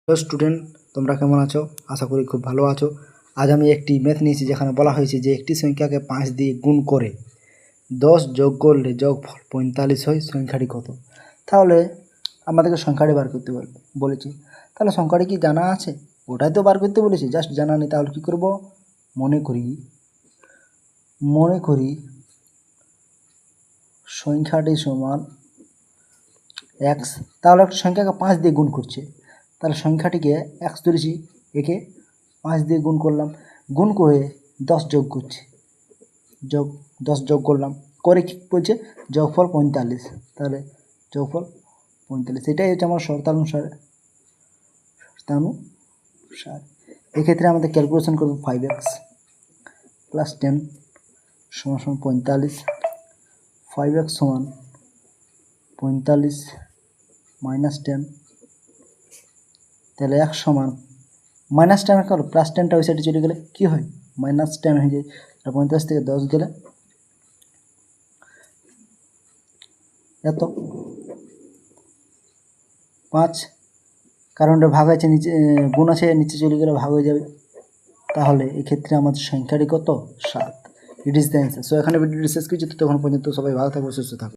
Hello student, তোমরা কেমন আছো? আশা করি খুব ভালো আছো। আজ আমি একটি ম্যাথ নিয়েছি যেখানে বলা হয়েছে যে একটি সংখ্যাকে 5 দিয়ে গুণ করে 10 যোগ করলে যোগফল 45 হয়, সংখ্যাটি কত? তাহলে আমাদেরকে সংখ্যাটি বার করতে বলেছে। তাহলে সংখ্যাটি কি জানা আছে? ওটাই তো বার করতে বলেছে, জাস্ট জানা নেই। তাহলে কী করব? মনে করি সংখ্যাটি সমান এক্স। তাহলে একটা সংখ্যাকে 5 দিয়ে গুণ করছে, তাহলে সংখ্যাটিকে এক্স ধরেছি, একে 5 দিয়ে গুণ করলাম, গুণ করে 10 যোগ করছি, 10 যোগ করলাম, করে কী বলছে? যোগফল 45। তাহলে যোগফল 45, এটাই হচ্ছে আমার শর্তানুসার। এক্ষেত্রে আমাদের ক্যালকুলেশন করবো 5x প্লাস 10 সমান 45, 5x সমান 45 মাইনাস 10, তাহলে এক সমান মাইনাস 10 করো, প্লাস 10টা ওই সাইডে চলে গেলে কী হয়? মাইনাস 10 হয়ে যায়। 45 থেকে 10 গেলে এত 5, কারণ এটা ভাগ আছে, নিচে গুণ আছে, নিচে চলে গেলে ভাগ হয়ে যাবে। তাহলে এক্ষেত্রে আমাদের সংখ্যাটি কত? 7। It is the answer. So এখানে ভিডিওটি শেষ করছি। তখন পর্যন্ত সবাই ভালো থাকবে, সুস্থ থাকবে।